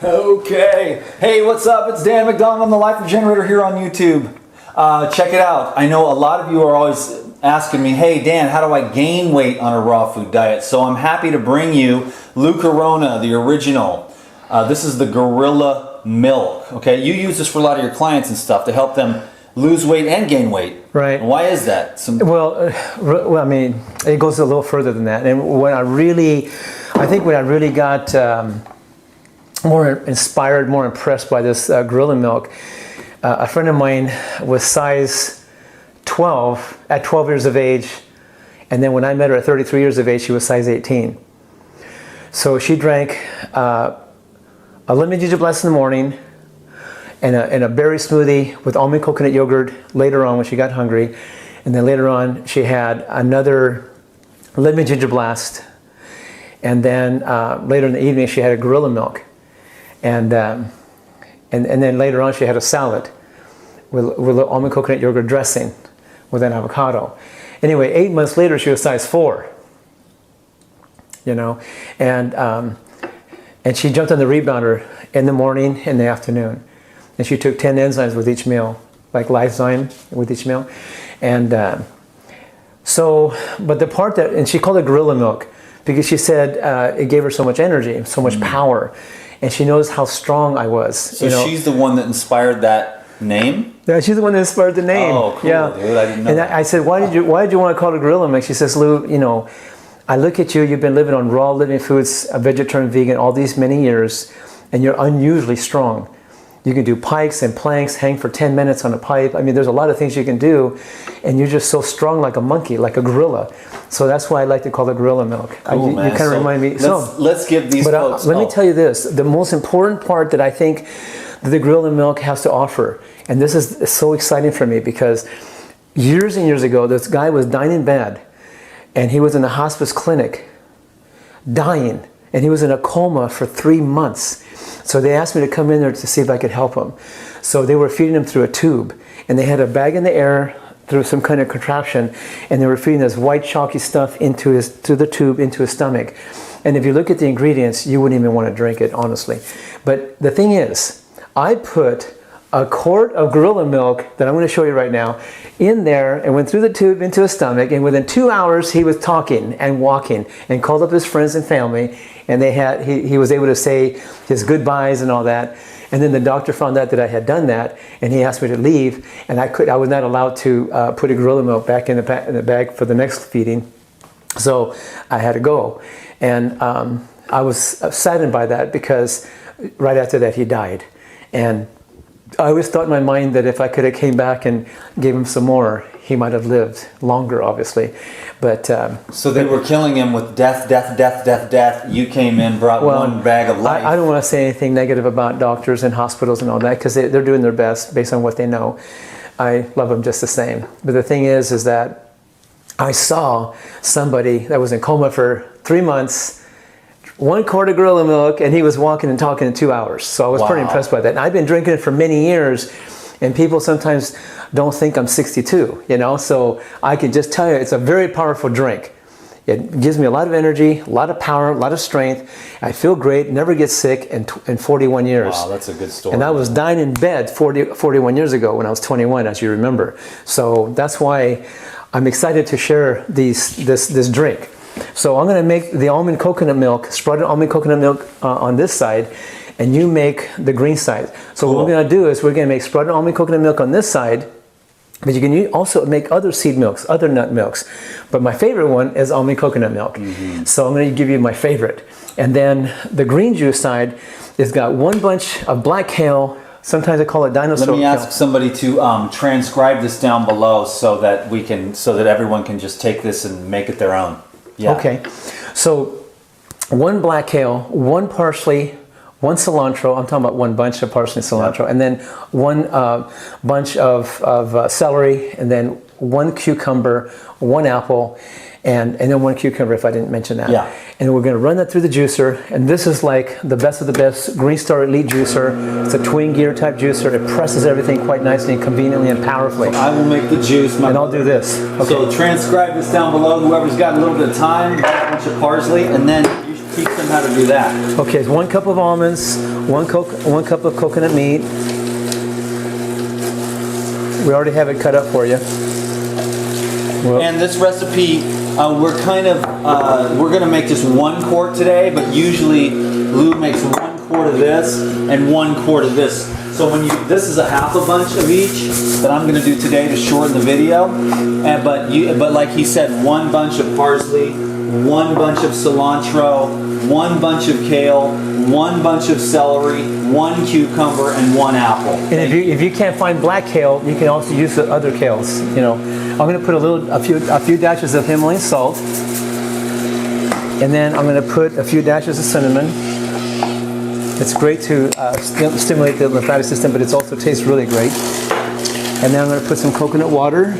Okay. Hey, what's up? It's Dan McDonald. I'm the Life Regenerator here on YouTube. Check it out. I know a lot of you are always asking me, hey Dan, how do I gain weight on a raw food diet? So I'm happy to bring you Corona, the original. This is the Gorilla Milk. Okay, you use this for a lot of your clients and stuff to help them lose weight and gain weight. Right. And why is that? Well, I mean, it goes a little further than that. And I think when I really got more inspired, more impressed by this Gorilla Milk, a friend of mine was size 12 at 12 years of age, and then when I met her at 33 years of age, she was size 18. So she drank a lemon ginger blast in the morning and a berry smoothie with almond coconut yogurt later on when she got hungry, and then later on she had another lemon ginger blast, and then later in the evening she had a Gorilla Milk, and then later on she had a salad with almond coconut yogurt dressing with an avocado. Anyway, 8 months later she was size 4, you know, and she jumped on the rebounder in the morning and the afternoon, and she took 10 enzymes with each meal, like Lysozyme with each meal, and but the part that, and she called it Gorilla Milk because she said it gave her so much energy, so much power, and she knows how strong I was. So she's the one that inspired that name? Yeah, she's the one that inspired the name. Oh, cool, yeah. Dude, I didn't know that. I said, why did you want to call it Gorilla Milk? She says, Lou, you know, I look at you, you've been living on raw living foods, a vegetarian, vegan, all these many years, and you're unusually strong. You can do pikes and planks, hang for 10 minutes on a pipe. I mean, there's a lot of things you can do, and you're just so strong like a monkey, like a gorilla. So that's why I like to call it Gorilla Milk. Cool, you kind of remind me. Let's give these folks let me tell you this. The most important part that I think that the Gorilla Milk has to offer, and this is so exciting for me because years and years ago, this guy was dying in bed, and he was in a hospice clinic, dying, and he was in a coma for 3 months. So they asked me to come in there to see if I could help him. So they were feeding him through a tube, and they had a bag in the air through some kind of contraption, and they were feeding this white chalky stuff through the tube into his stomach. And if you look at the ingredients, you wouldn't even want to drink it, honestly. But the thing is, I put a quart of Gorilla Milk that I'm going to show you right now in there, and went through the tube into his stomach, and within 2 hours he was talking and walking and called up his friends and family, and he was able to say his goodbyes and all that. And then the doctor found out that I had done that, and he asked me to leave, and I was not allowed to put a Gorilla Milk back in the bag for the next feeding, so I had to go. And I was saddened by that because right after that he died, and I always thought in my mind that if I could have came back and gave him some more, he might have lived longer, obviously. But so they were killing him with death. You came in, brought one bag of life. I don't want to say anything negative about doctors and hospitals and all that, because they're doing their best based on what they know. I love them just the same. But the thing is that I saw somebody that was in coma for 3 months, 1 quart of Gorilla Milk, and he was walking and talking in 2 hours. So I was pretty impressed by that. And I've been drinking it for many years, and people sometimes don't think I'm 62, you know? So I can just tell you, it's a very powerful drink. It gives me a lot of energy, a lot of power, a lot of strength. I feel great, never get sick in 41 years. Wow, that's a good story. And I was dying in bed 41 years ago when I was 21, as you remember. So that's why I'm excited to share this drink. So I'm going to make the almond coconut milk, sprouted almond coconut milk on this side, and you make the green side. So what we're going to do is we're going to make sprouted almond coconut milk on this side, but you can also make other seed milks, other nut milks. But my favorite one is almond coconut milk. So I'm going to give you my favorite. And then the green juice side has got 1 bunch of black kale. Sometimes I call it dinosaur kale. Let me ask somebody to transcribe this down below so that everyone can just take this and make it their own. Yeah. Okay, so 1 black kale, 1 parsley, 1 cilantro. I'm talking about 1 bunch of parsley and cilantro, and then 1 bunch of celery, and then 1 cucumber, 1 apple, and then 1 cucumber if I didn't mention that. Yeah. And we're going to run that through the juicer, and this is like the best of the best Green Star Elite juicer. It's a twin gear type juicer. It presses everything quite nicely and conveniently and powerfully. I will make the juice. And I'll do this. Okay. So transcribe this down below. Whoever's got a little bit of time, a bunch of parsley, and then Teach them how to do that. Okay, it's 1 cup of almonds, 1 cup of coconut meat. We already have it cut up for you. Well, And this recipe, we're going to make just 1 quart today, but usually Lou makes 1 quart of this and 1 quart of this. So this is a half a bunch of each that I'm going to do today to shorten the video. But like he said, 1 bunch of parsley, 1 bunch of cilantro, 1 bunch of kale, 1 bunch of celery, 1 cucumber, and 1 apple. and if you can't find black kale, you can also use the other kales. You know, I'm going to put a few dashes of Himalayan salt, and then I'm going to put a few dashes of cinnamon. It's great to stimulate the lymphatic system, but it also tastes really great. And then I'm going to put some coconut water.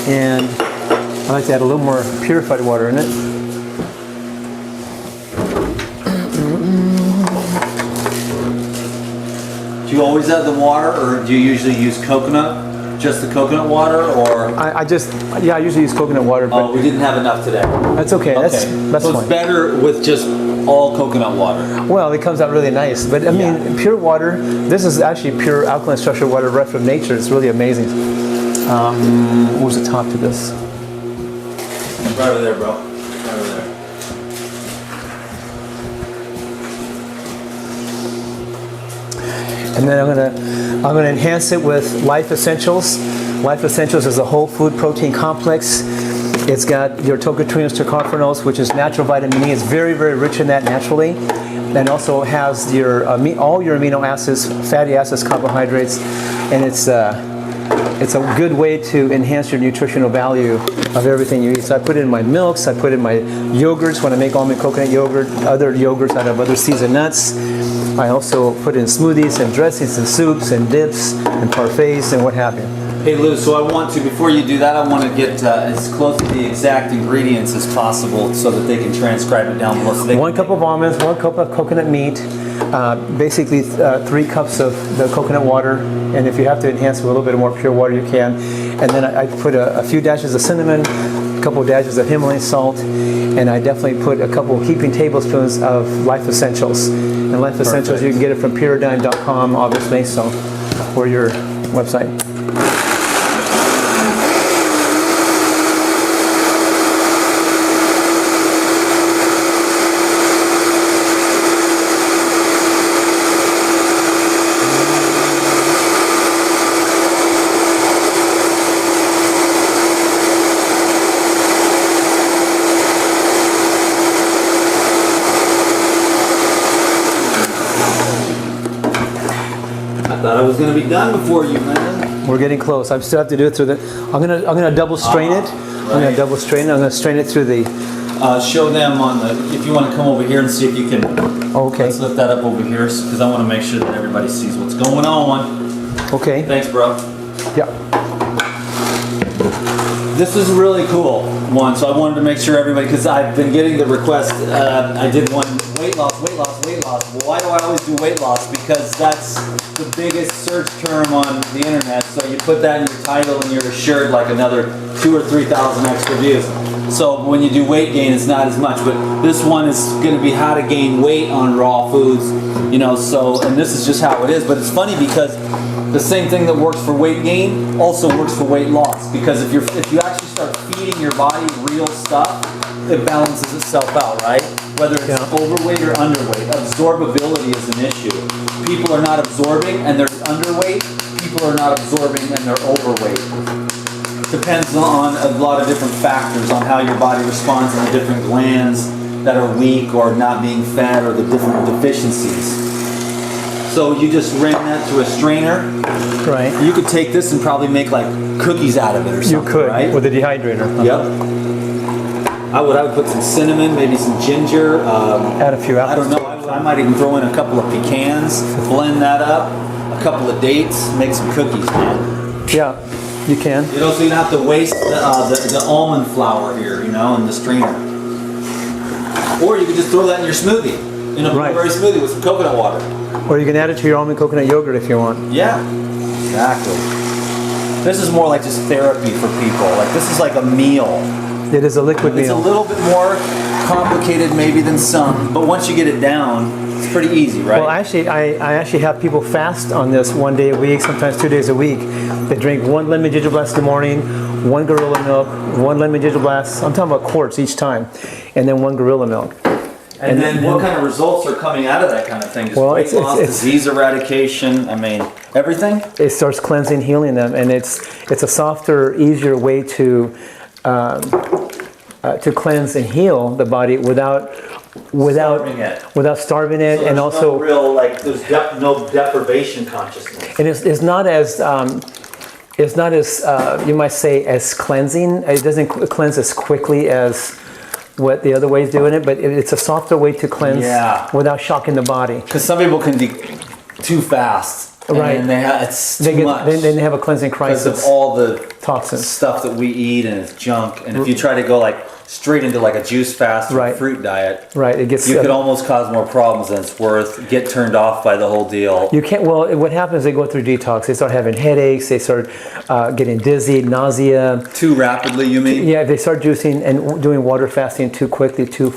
And I like to add a little more purified water in it. Do you always add the water, or do you usually use coconut? Just the coconut water, or? I usually use coconut water, but Oh, we didn't have enough today. that's okay. That's So fine. it's better with just all coconut water. Well, it comes out really nice. But I mean, pure water, this is actually pure alkaline structured water right from nature. It's really amazing. What was the top to this? Right over there, bro. Right over there. And then I'm gonna enhance it with Life Essentials. Life Essentials is a whole food protein complex. It's got your tocotrienols, tocopherols, which is natural vitamin E. It's very, very rich in that naturally. And also has your all your amino acids, fatty acids, carbohydrates, and it's a good way to enhance your nutritional value of everything you eat. So I put it in my milks, I put it in my yogurts when I make almond coconut yogurt, other yogurts out of other seasoned nuts. I also put it in smoothies and dressings and soups and dips and parfaits and what have you. Hey Lou, so I want to, before you do that, I want to get as close to the exact ingredients as possible so that they can transcribe it down below. So 1 cup of almonds, 1 cup of coconut meat, basically 3 cups of the coconut water, and if you have to enhance with a little bit more pure water, you can. And then I put a few dashes of cinnamon, a couple of dashes of Himalayan salt, and I definitely put a couple of heaping tablespoons of Life Essentials. And Life Essentials, you can get it from puredyne.com, obviously, so, or your website. I thought I was going to be done before you, man. We're getting close. I still have to do it through the. I'm gonna double strain it. I'm gonna double strain it. I'm gonna strain it through the. Show them on the. If you want to come over here and see if you can. Okay. Let's lift that up over here because I want to make sure that everybody sees what's going on. Okay. Thanks, bro. Yeah. This is a really cool one, so I wanted to make sure everybody, because I've been getting the request. I did one weight loss, weight loss, weight loss. Well, why do I always do weight loss? Because that's the biggest search term on the internet. So you put that in your title and you're assured like another 2,000 or 3,000 extra views. So when you do weight gain, it's not as much. But this one is going to be how to gain weight on raw foods. You know, so, and this is just how it is. But it's funny because the same thing that works for weight gain also works for weight loss, because if you actually start feeding your body real stuff, it balances itself out, right? Whether it's overweight or underweight, absorbability is an issue. People are not absorbing and they're underweight. People are not absorbing and they're overweight. Depends on a lot of different factors on how your body responds to the different glands that are weak or not being fed or the different deficiencies. So you just ran that through a strainer. Right. You could take this and probably make like cookies out of it or something. You could, right? with a dehydrator. Yep. I would put some cinnamon, maybe some ginger. Add a few apples. I don't know. I might even throw in a couple of pecans, blend that up, a couple of dates, make some cookies, man. Yeah, you can. You know, so you don't have to waste the almond flour here, you know, in the strainer. Or you could just throw that in your smoothie, in a blueberry smoothie with some coconut water. Or you can add it to your almond coconut yogurt if you want. Yeah, exactly. This is more like just therapy for people. Like this is like a meal. It is a liquid It's a meal. little bit more complicated maybe than some, but once you get it down, it's pretty easy, right? Well, actually, I actually have people fast on this 1 day a week, sometimes 2 days a week. They drink 1 lemon ginger blast in the morning, 1 gorilla milk, 1 lemon ginger blast. I'm talking about quarts each time, and then 1 gorilla milk. and then what kind of results are coming out of that kind of thing? Just Well, weight loss, disease eradication, I mean, everything? It starts cleansing, healing them, and it's a softer, easier way to cleanse and heal the body without starving it, So and there's also no real, like, there's no deprivation consciousness. and it's not as you might say as cleansing. It doesn't cleanse as quickly as what the other ways doing it, but it's a softer way to cleanse without shocking the body. Because some people can be too fast. Right. And it's too much. They have a cleansing Because crisis. of all the Toxins. stuff that we eat and it's junk. And if you try to go like straight into like a juice fast or Right. fruit diet, Right, it gets. you could almost cause more problems than it's worth. Get turned off by the whole deal. You can't. Well, what happens is they go through detox. They start having headaches. They start getting dizzy, nausea. Too rapidly, you mean? Yeah, they start juicing and doing water fasting too quickly, too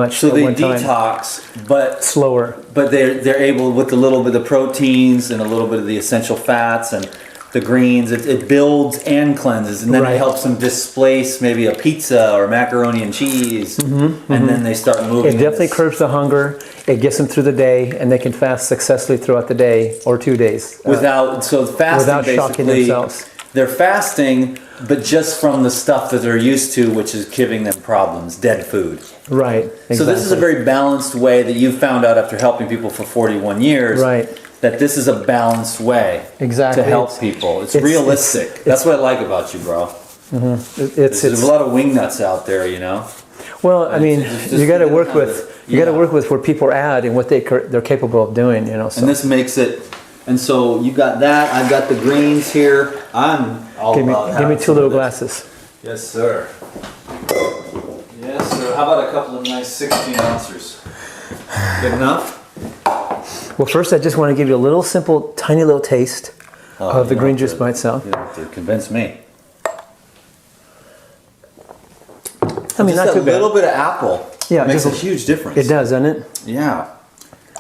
much So at they one time. detox, but Slower. they're able with a little bit of proteins and a little bit of the essential fats and the greens. It builds and cleanses, and then Right. it helps them displace maybe a pizza or macaroni and cheese, and then they start moving. It definitely this- curbs the hunger. It gets them through the day, and they can fast successfully throughout the day or 2 days. without fasting without shocking basically. themselves. They're fasting, but just from the stuff that they're used to, which is giving them problems, dead food. Right. Exactly. So this is a very balanced way that you found out after helping people for 41 years. Right. That this is a balanced way Exactly. to help It's- people. It's it's- realistic. That's what I like about you, bro. It's There's a lot of wingnuts out there, you know. well, I mean, just- you got to just work kind of- with you got to yeah. work with where people are at and what they're capable of doing. You know. So And this makes it. And so you got that. I've got the greens here. I'm all give me about give me having 2 some little of this. glasses. Yes, sir. Yes, sir. How about a couple of nice 16 ounces? Good enough? Well, first, I just want to give you a little simple, tiny little taste of the you green don't have juice to- by itself. You don't have to convince me. I mean, Just not a too bad. little bit of apple makes just a huge difference. It does, doesn't it? Yeah.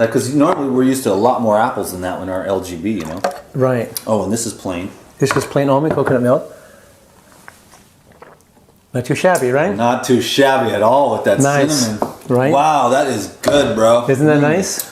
Like, because normally we're used to a lot more apples than that in our LGB, you know? Right. Oh, and this is plain. This is plain almond coconut milk. Not too shabby, right? Not too shabby at all with that Nice. cinnamon. Right? Wow, that is good, bro. Isn't that nice?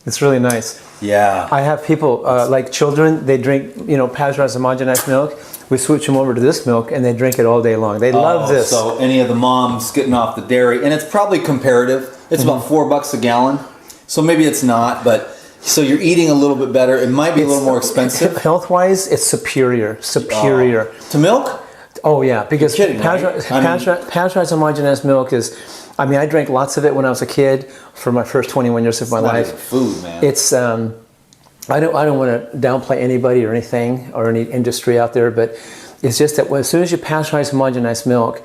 It's really nice. Yeah. I have people, like children, they drink, pasteurized homogenized milk. We switch them over to this milk and they drink it all day long. They love this. So any of the moms getting off the dairy, and it's probably comparative. It's about $4 a gallon. So maybe it's not, but so you're eating a little bit better. It might be a little more expensive. Health-wise, it's superior. Superior. To milk? Oh yeah, because You're kidding, right? pasteurized homogenized milk is, I drank lots of it when I was a kid for my first 21 years of my Not life. even food, man. It's I don't want to downplay anybody or anything or any industry out there, but it's just that as soon as you pasteurize homogenized milk,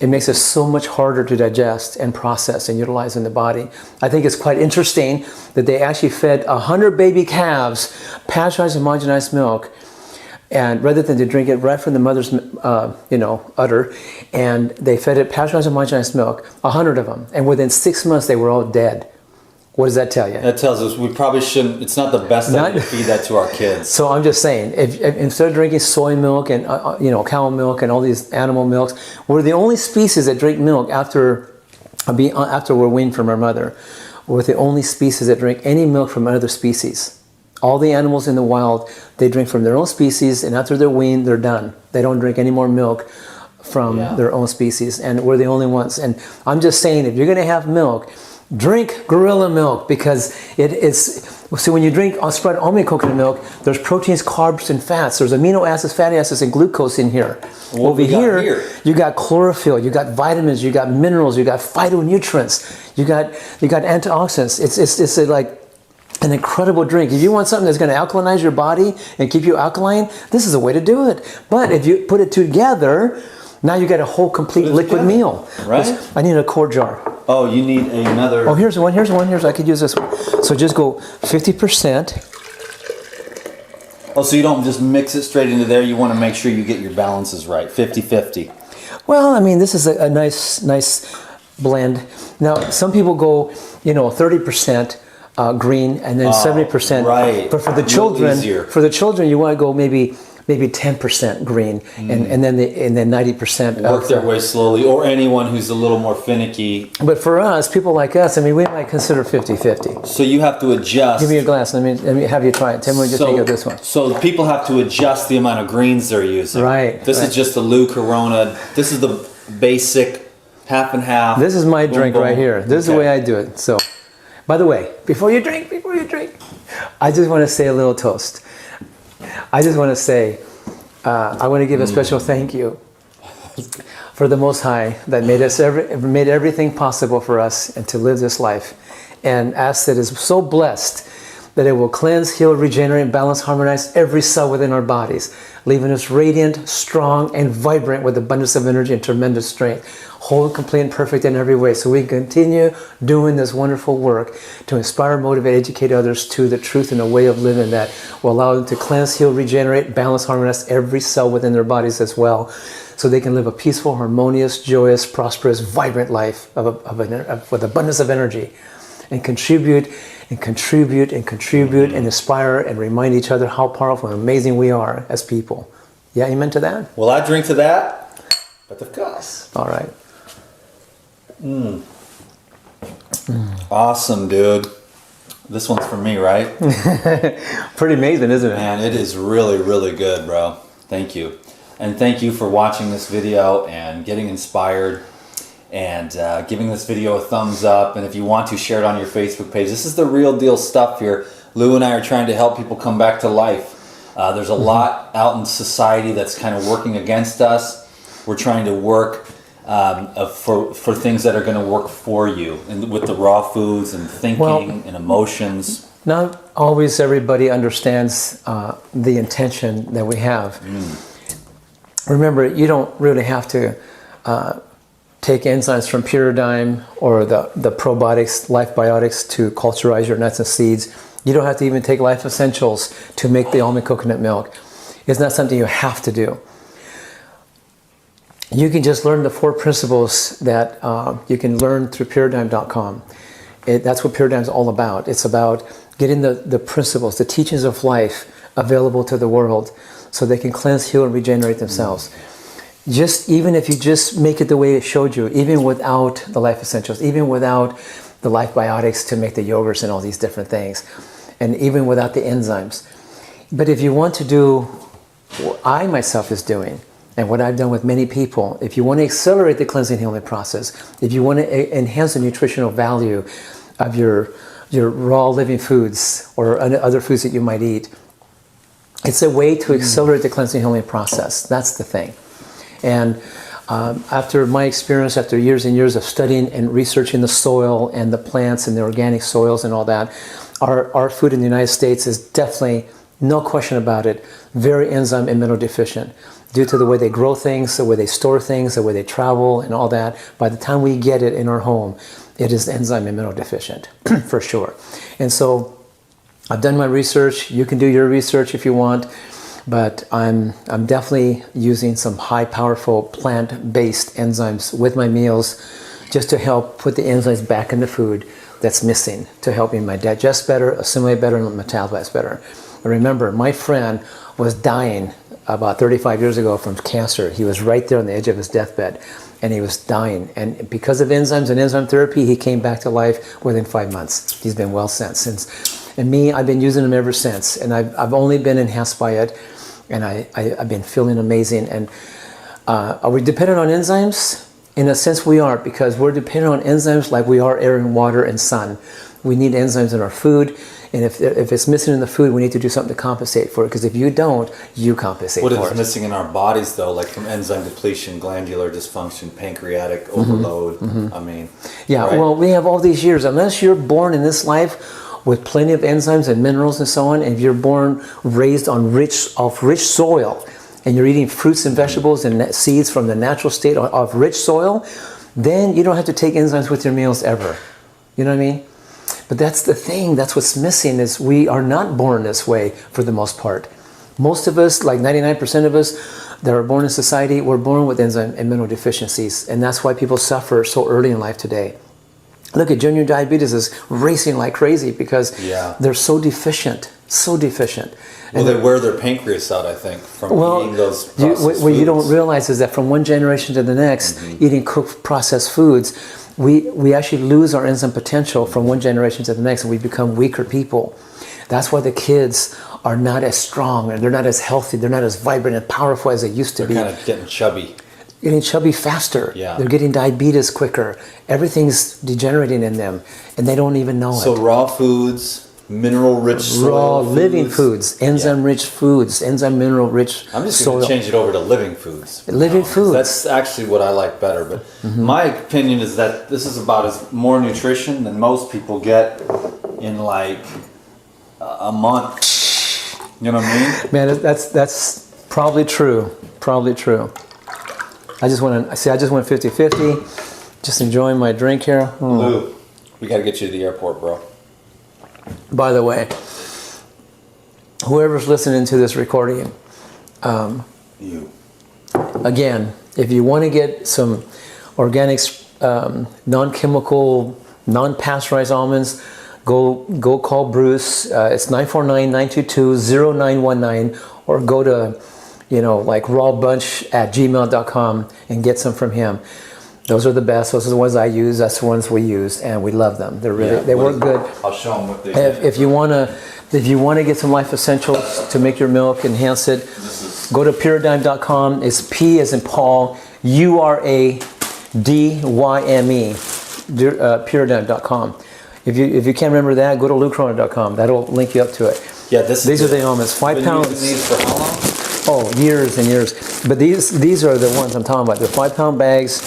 it makes it so much harder to digest and process and utilize in the body. I think it's quite interesting that they actually fed 100 baby calves pasteurized homogenized milk, and rather than to drink it right from the mother's udder, and they fed it pasteurized homogenized milk, 100 of them, and within 6 months they were all dead. What does that tell you? That tells us we probably shouldn't. It's not the best idea to feed that to our kids. So I'm just saying, if instead of drinking soy milk and cow milk and all these animal milks, we're the only species that drink milk after we're weaned from our mother. We're the only species that drink any milk from another species. All the animals in the wild, they drink from their own species, and after they're weaned, they're done. They don't drink any more milk from their own species, and we're the only ones. And I'm just saying, if you're going to have milk, drink gorilla milk, because it is. So when you drink spread almond coconut milk, there's proteins, carbs, and fats. There's amino acids, fatty acids, and glucose in here. What Over we got here, you got chlorophyll, you got vitamins, you got minerals, you got phytonutrients, you got antioxidants. It's like an incredible drink. If you want something that's going to alkalinize your body and keep you alkaline, this is a way to do it. But if you put it together, now you get a whole complete liquid together, meal. right? I need a quart jar. Oh, you need another. Oh, here's one. I could use this one. So just go 50%. Oh, so you don't just mix it straight into there. You want to make sure you get your balances right. 50-50. Well, I mean, this is a nice blend. Now, some people go, 30% green and then 70%. Right. But for the children, you want to go maybe 10% green and then 90% work their way slowly, or anyone who's a little more finicky. But for us, people like us, I mean, we might consider 50-50. So you have to adjust. Give me a glass. Let me have you try it. Tell me what you think of this one. So people have to adjust the amount of greens they're using. Right. This is just the Lou Corona. This is the basic half and half. This is my drink right here. This is the way I do it. So, by the way, before you drink, I just want to say a little toast. I just want to say, I want to give a special thank you for the Most High that made everything possible for us and to live this life, and ask that is so blessed that it will cleanse, heal, regenerate, balance, harmonize every cell within our bodies, leaving us radiant, strong, and vibrant with abundance of energy and tremendous strength, whole, complete, and perfect in every way. So we can continue doing this wonderful work to inspire, motivate, educate others to the truth and a way of living that will allow them to cleanse, heal, regenerate, balance, harmonize every cell within their bodies as well, so they can live a peaceful, harmonious, joyous, prosperous, vibrant life with abundance of energy, and contribute and inspire and remind each other how powerful and amazing we are as people. Yeah, amen to that? Well, I drink to that, but of course. All right. Awesome, dude. This one's for me, right? Pretty amazing, isn't it? Man, it is really, really good, bro. Thank you. And thank you for watching this video and getting inspired, and giving this video a thumbs up. And if you want to, share it on your Facebook page. This is the real deal stuff here. Lou and I are trying to help people come back to life. There's a lot out in society that's kind of working against us. We're trying to work for things that are going to work for you, and with the raw foods and thinking and emotions. Not always everybody understands the intention that we have. Remember, you don't really have to take enzymes from Pyridime or the probiotics, life biotics, to culturize your nuts and seeds. You don't have to even take life essentials to make the almond coconut milk. It's not something you have to do. You can just learn the 4 principles that you can learn through Pyridime.com. That's what Pyridime is all about. It's about getting the principles, the teachings of life available to the world, so they can cleanse, heal, and regenerate themselves. Even if you just make it the way it showed you, even without the life essentials, even without the life biotics to make the yogurts and all these different things, and even without the enzymes. But if you want to do what I myself is doing, and what I've done with many people, if you want to accelerate the cleansing healing process, if you want to enhance the nutritional value of your raw living foods or other foods that you might eat, it's a way to accelerate the cleansing healing process. That's the thing. And after my experience, after years and years of studying and researching the soil and the plants and the organic soils and all that, our food in the United States is definitely, no question about it, very enzyme and mineral deficient. Due to the way they grow things, the way they store things, the way they travel and all that, by the time we get it in our home, it is enzyme and mineral deficient, for sure. And so I've done my research. You can do your research if you want. But I'm definitely using some high powerful plant-based enzymes with my meals, just to help put the enzymes back in the food that's missing, to help me digest better, assimilate better, and metabolize better. And remember, my friend was dying about 35 years ago from cancer. He was right there on the edge of his deathbed, and he was dying. And because of enzymes and enzyme therapy, he came back to life within 5 months. He's been well since. And me, I've been using them ever since, and I've only been enhanced by it. And I've been feeling amazing. And are we dependent on enzymes? In a sense, we are, because we're dependent on enzymes like we are air and water and sun. We need enzymes in our food. And if it's missing in the food, we need to do something to compensate for it. Because if you don't, you compensate for it. What is missing in our bodies, though, like from enzyme depletion, glandular dysfunction, pancreatic overload? I mean, yeah. Right? Well, we have all these years. Unless you're born in this life with plenty of enzymes and minerals and so on, and if you're raised on rich soil, and you're eating fruits and vegetables and seeds from the natural state of rich soil, then you don't have to take enzymes with your meals ever. You know what I mean? But that's the thing. That's what's missing, is we are not born this way for the most part. Most of us, like 99% of us, that are born in society, we're born with enzyme and mineral deficiencies, and that's why people suffer so early in life today. Look at junior diabetes is racing like crazy because they're so deficient, so deficient. Well, they wear their pancreas out, I think, from eating those processed foods. What you don't realize is that from one generation to the next, eating cooked processed foods, we actually lose our enzyme potential from one generation to the next, and we become weaker people. That's why the kids are not as strong, and they're not as healthy, they're not as vibrant and powerful as they used to be. They're kind of getting chubby. Getting chubby faster. Yeah. They're getting diabetes quicker. Everything's degenerating in them, and they don't even know it. So raw foods, mineral-rich soil raw living foods, enzyme-rich foods, enzyme mineral-rich soil. I'm just going to change it over to living foods. Living foods. That's actually what I like better. But my opinion is that this is about as more nutrition than most people get in like a month. You know what I mean? Man, that's probably true. Probably true. I just went 50-50. Just enjoying my drink here. Lou, we got to get you to the airport, bro. By the way, whoever's listening to this recording, again, if you want to get some organic, non-chemical, non-pasteurized almonds, go call Bruce. It's 949-922-0919, or go to like rawbunch@gmail.com and get some from him. Those are the best. Those are the ones I use. That's the ones we use, and we love them. They're really they work good. I'll show them what they do. If you wanna get some life essentials to make your milk, enhance it, go to Paradigm.com. It's P as in Paul, URADYME. Paradigm.com. If you can't remember that, go to LukeRona.com. That'll link you up to it. Yeah, these are the almonds. 5 pounds. Been using these for how long? Oh, years and years. But these are the ones I'm talking about. They're 5-pound bags,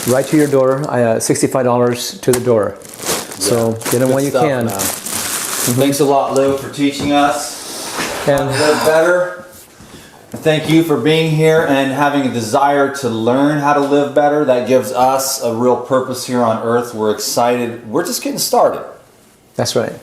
right to your door. $65 to the door. So get them when you can. Thanks a lot, Lou, for teaching us how to live better. Thank you for being here and having a desire to learn how to live better. That gives us a real purpose here on earth. We're excited. We're just getting started. That's right.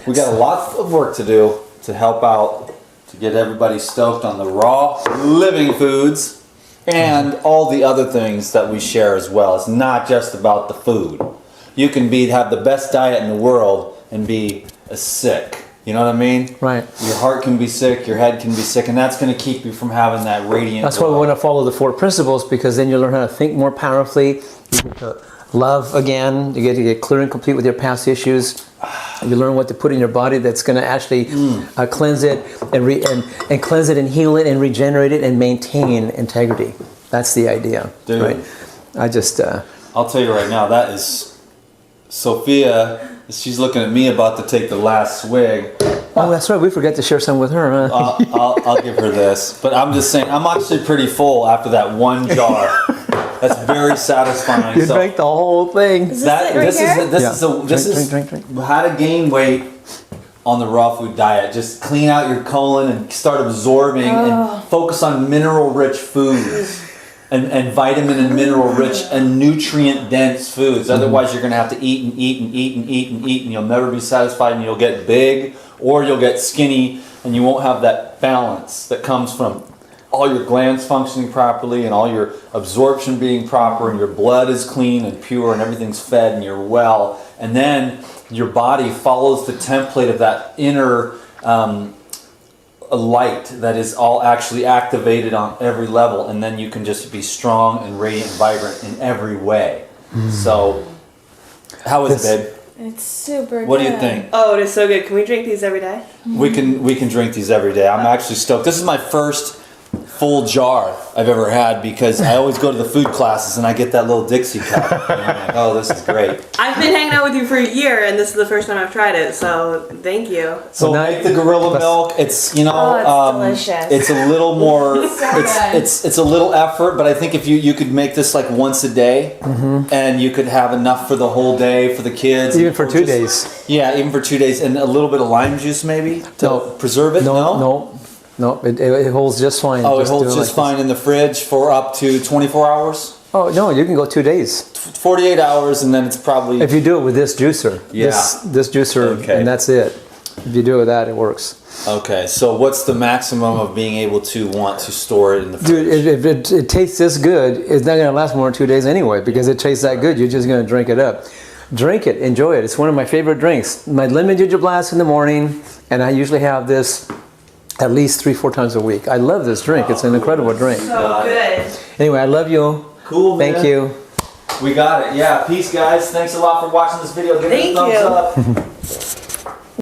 We got a lot of work to do to help out, to get everybody stoked on the raw living foods and all the other things that we share as well. It's not just about the food. You can have the best diet in the world and be sick. You know what I mean? Right. Your heart can be sick, your head can be sick, and that's going to keep you from having that radiant That's glow. why we want to follow the 4 principles, because then you learn how to think more powerfully. You get to love again. You get to get clear and complete with your past issues. You learn what to put in your body that's going to actually cleanse it and cleanse it and heal it and regenerate it and maintain integrity. That's the idea. Dude. Right? I'll tell you right now, that is Sophia. She's looking at me about to take the last swig. Oh, that's right. We forgot to share some with her, huh? I'll give her this. But I'm just saying, I'm actually pretty full after that one jar. That's very satisfying. You drank the whole thing. Is this This is how to gain weight on the raw food diet. Just clean out your colon and start absorbing and focus on mineral-rich foods. And vitamin and mineral rich and nutrient dense foods. Otherwise, you're going to have to eat and eat and eat and eat and eat, and you'll never be satisfied, and you'll get big or you'll get skinny, and you won't have that balance that comes from all your glands functioning properly and all your absorption being proper, and your blood is clean and pure and everything's fed and you're well. And then your body follows the template of that inner a light that is all actually activated on every level, and then you can just be strong and radiant and vibrant in every way. So, how is it, babe? It's super good. What do you think? Oh, it is so good. Can we drink these every day? We can drink these every day. I'm actually stoked. This is my first full jar I've ever had, because I always go to the food classes and I get that little Dixie cup. And I'm like, oh, this is great. I've been hanging out with you for a year, and this is the first time I've tried it, so thank you. So make the gorilla milk. It's it's delicious. It's a little more. So it's a little effort, but I think if you could make this like once a day, and you could have enough for the whole day for the kids, Even for 2 days. Yeah, even for 2 days, and a little bit of lime juice maybe to preserve it. No, it holds just fine. Oh, it holds just fine in the fridge for up to 24 hours. Oh no, you can go 2 days. 48 hours, and then it's probably. If you do it with this juicer. Yeah. This juicer, Okay. and that's it. If you do it with that, it works. Okay, so what's the maximum of being able to want to store it in the fridge? Dude, if it tastes this good, it's not going to last more than 2 days anyway because it tastes that good. You're just going to drink it up. Drink it, enjoy it. It's one of my favorite drinks. My lemon ginger blast in the morning, and I usually have this at least 3-4 times a week. I love this drink. It's an incredible drink. So good. Anyway, I love you. Cool, man. Thank you. We got it. Yeah, peace, guys. Thanks a lot for watching this video. Give it a Thank thumbs you. up.